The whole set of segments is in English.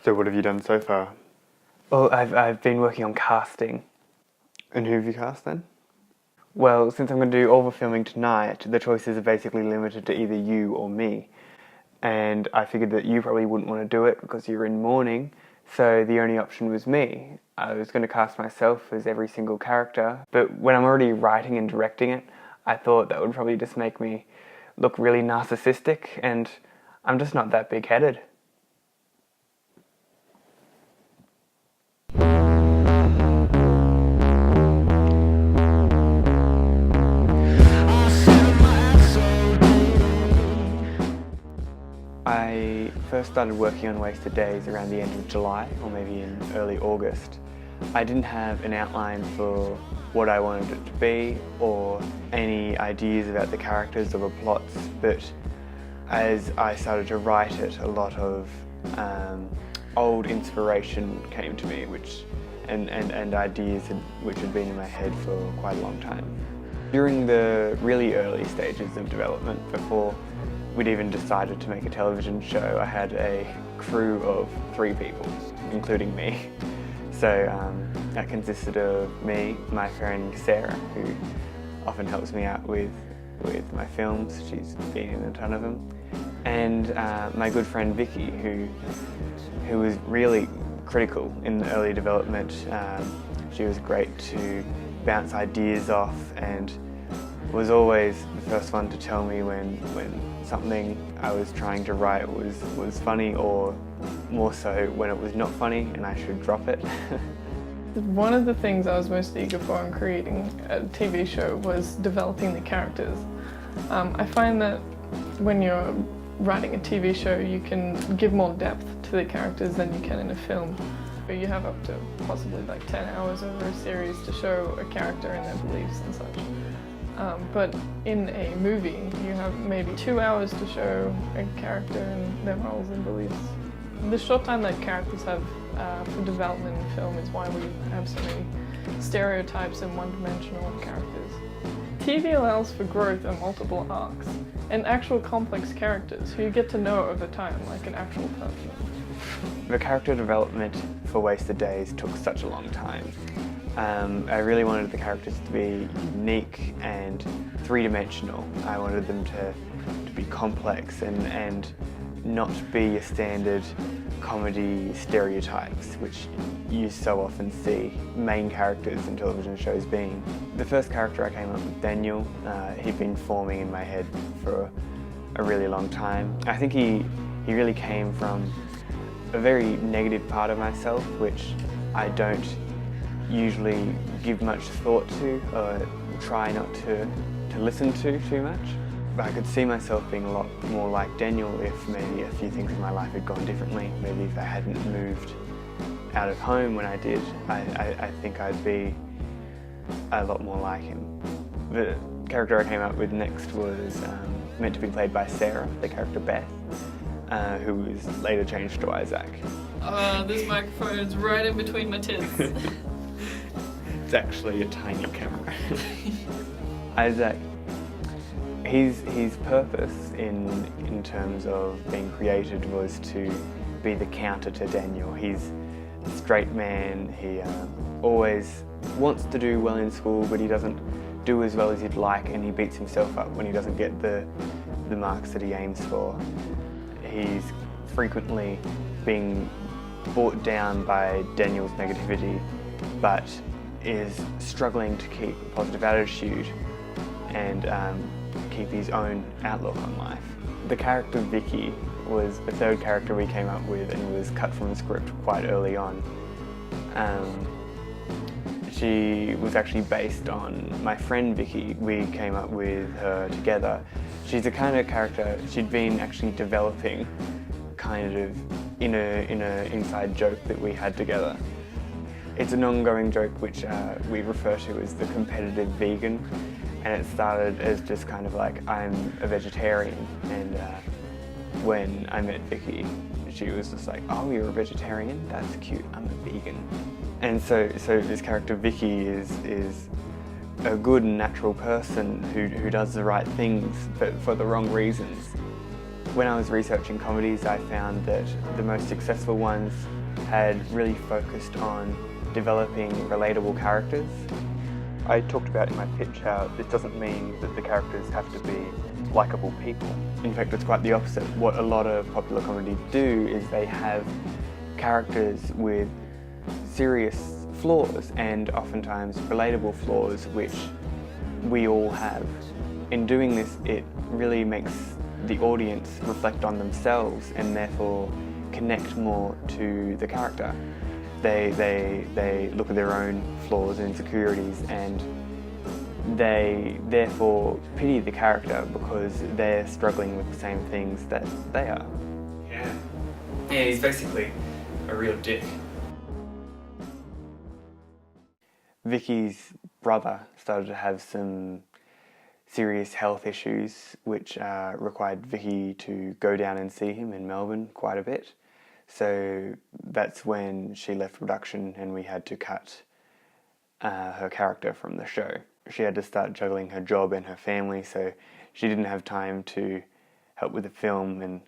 So what have you done so far? Well, I've been working on casting. And who have you cast then? Well, since I'm going to do all the filming tonight, the choices are basically limited to either you or me. And I figured that you probably wouldn't want to do it because you're in mourning, so the only option was me. I was going to cast myself as every single character, but when I'm already writing and directing it, I thought that would probably just make me look really narcissistic, and I'm just not that big-headed. I first started working on Wasted Days around the end of July, or maybe in early August. I didn't have an outline for what I wanted it to be, or any ideas about the characters or the plots, but as I started to write it, a lot of old inspiration came to me, and ideas which had been in my head for quite a long time. During the really early stages of development, before we'd even decided to make a television show, I had a crew of 3 people, including me. So that consisted of me, my friend Sarah, who often helps me out with my films. She's been in a ton of them. And my good friend Vicky, who was really critical in the early development. She was great to bounce ideas off and was always the first one to tell me when something I was trying to write was funny, or more so when it was not funny and I should drop it. One of the things I was most eager for in creating a TV show was developing the characters. I find that when you're writing a TV show, you can give more depth to the characters than you can in a film. You have up to possibly like 10 hours over a series to show a character and their beliefs and such. But in a movie, you have maybe 2 hours to show a character and their morals and beliefs. The short time that characters have for development in film is why we have so many stereotypes and one-dimensional characters. TV allows for growth and multiple arcs, and actual complex characters who you get to know over time, like an actual person. The character development for Wasted Days took such a long time. I really wanted the characters to be unique and three-dimensional. I wanted them to be complex and not be a standard comedy stereotypes, which you so often see main characters in television shows being. The first character I came up with, Daniel, he'd been forming in my head for a really long time. I think he really came from a very negative part of myself, which I don't usually give much thought to, or try not to listen to too much. But I could see myself being a lot more like Daniel if maybe a few things in my life had gone differently. Maybe if I hadn't moved out of home when I did, I think I'd be a lot more like him. The character I came up with next was meant to be played by Sarah, the character Beth, who was later changed to Isaac. This microphone is right in between my tits. It's actually a tiny camera. Isaac, his purpose in terms of being created was to be the counter to Daniel. He's a straight man, he always wants to do well in school, but he doesn't do as well as he'd like, and he beats himself up when he doesn't get the marks that he aims for. He's frequently being brought down by Daniel's negativity, but is struggling to keep a positive attitude and keep his own outlook on life. The character Vicky was the third character we came up with and was cut from the script quite early on. She was actually based on my friend Vicky. We came up with her together. She's the kind of character she'd been actually developing kind of in a inside joke that we had together. It's an ongoing joke which we refer to as the competitive vegan, and it started as just kind of like, I'm a vegetarian, and when I met Vicky, she was just like, oh, you're a vegetarian? That's cute, I'm a vegan. And so this character Vicky is a good and natural person who does the right things, but for the wrong reasons. When I was researching comedies, I found that the most successful ones had really focused on developing relatable characters. I talked about in my pitch how this doesn't mean that the characters have to be likeable people. In fact, it's quite the opposite. What a lot of popular comedies do is they have characters with serious flaws and oftentimes relatable flaws which we all have. In doing this, it really makes the audience reflect on themselves and therefore connect more to the character. They look at their own flaws and insecurities and they therefore pity the character because they're struggling with the same things that they are. Yeah, he's basically a real dick. Vicky's brother started to have some serious health issues which required Vicky to go down and see him in Melbourne quite a bit. So that's when she left production and we had to cut her character from the show. She had to start juggling her job and her family, so she didn't have time to help with the film and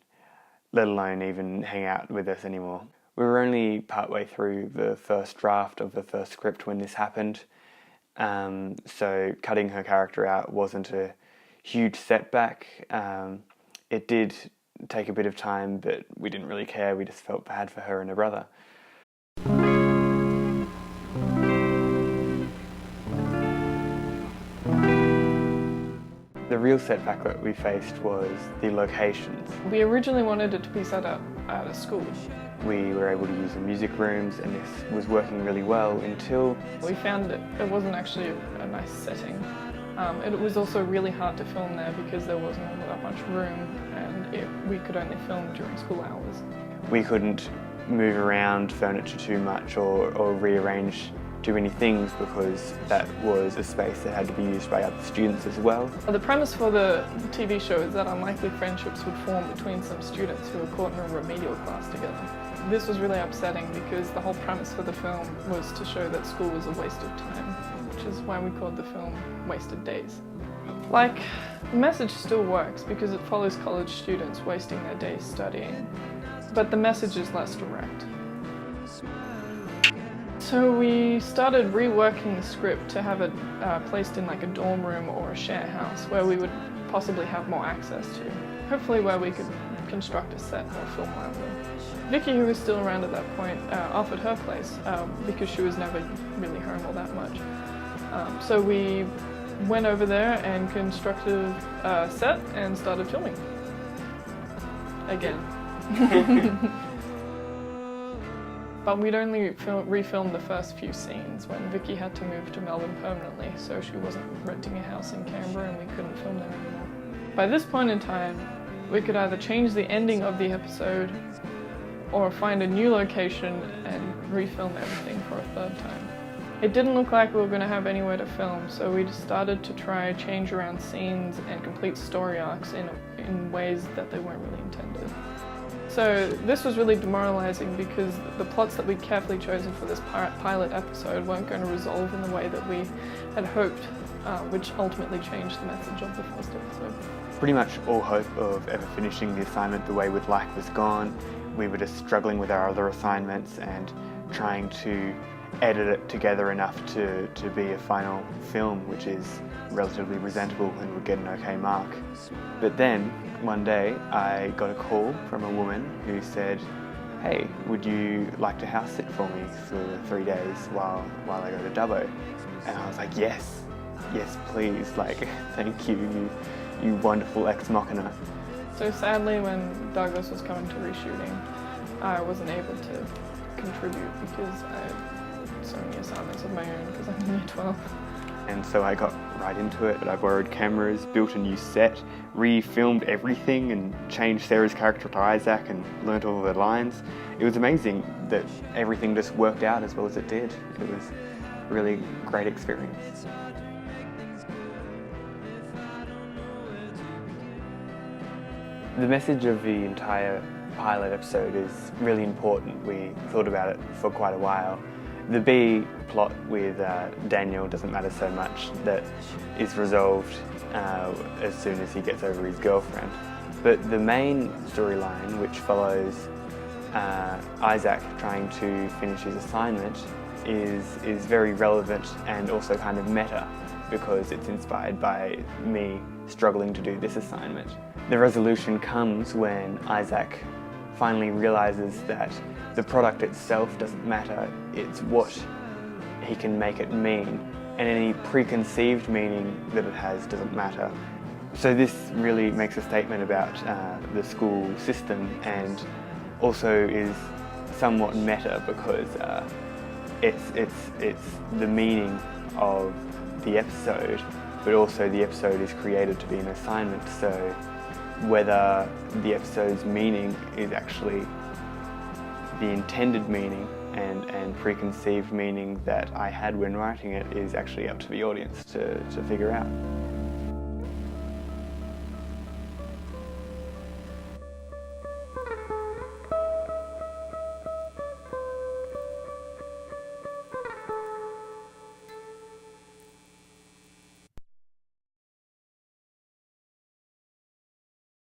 let alone even hang out with us anymore. We were only partway through the first draft of the first script when this happened, so cutting her character out wasn't a huge setback. It did take a bit of time, but we didn't really care. We just felt bad for her and her brother. The real setback that we faced was the locations. We originally wanted it to be set up at a school. We were able to use the music rooms and this was working really well until We found that it wasn't actually a nice setting. It was also really hard to film there because there wasn't all that much room and we could only film during school hours. we couldn't move around furniture too much or rearrange too many things because that was a space that had to be used by other students as well. The premise for the TV show is that unlikely friendships would form between some students who were caught in a remedial class together. This was really upsetting because the whole premise for the film was to show that school was a waste of time, which is why we called the film Wasted Days. Like, the message still works because it follows college students wasting their days studying, but the message is less direct. So we started reworking the script to have it placed in like a dorm room or a share house where we would possibly have more access to. Hopefully where we could construct a set or film around them. Vicky, who was still around at that point, offered her place because she was never really home all that much. So we went over there and constructed a set and started filming. Again. But we'd only refilmed the first few scenes when Vicky had to move to Melbourne permanently, so she wasn't renting a house in Canberra and we couldn't film there anymore. By this point in time, we could either change the ending of the episode or find a new location and refilm everything for a third time. It didn't look like we were going to have anywhere to film, so we started to try change around scenes and complete story arcs in ways that they weren't really intended. So this was really demoralizing because the plots that we'd carefully chosen for this pilot episode weren't going to resolve in the way that we had hoped, which ultimately changed the message of the first episode. Pretty much all hope of ever finishing the assignment the way we'd like was gone. We were just struggling with our other assignments and trying to edit it together enough to be a final film which is relatively presentable and would get an okay mark. But then, one day, I got a call from a woman who said, "Hey, would you like to house sit for me for 3 days while I go to Dubbo?" And I was like, yes, please, like, thank you, you wonderful ex machina. So sadly, when Douglas was coming to reshooting, I wasn't able to contribute because I had so many assignments of my own because I'm in year 12. And so I got right into it. I borrowed cameras, built a new set, re-filmed everything and changed Sarah's character to Isaac and learnt all of the lines. It was amazing that everything just worked out as well as it did. It was a really great experience. The message of the entire pilot episode is really important. We thought about it for quite a while. The B plot with Daniel doesn't matter so much. That is resolved as soon as he gets over his girlfriend. But the main storyline, which follows Isaac trying to finish his assignment, is very relevant and also kind of meta, because it's inspired by me struggling to do this assignment. The resolution comes when Isaac finally realizes that the product itself doesn't matter, it's what he can make it mean, and any preconceived meaning that it has doesn't matter. So this really makes a statement about the school system, and also is somewhat meta because it's the meaning of the episode, but also the episode is created to be an assignment. So whether the episode's meaning is actually the intended meaning and preconceived meaning that I had when writing it is actually up to the audience to figure out.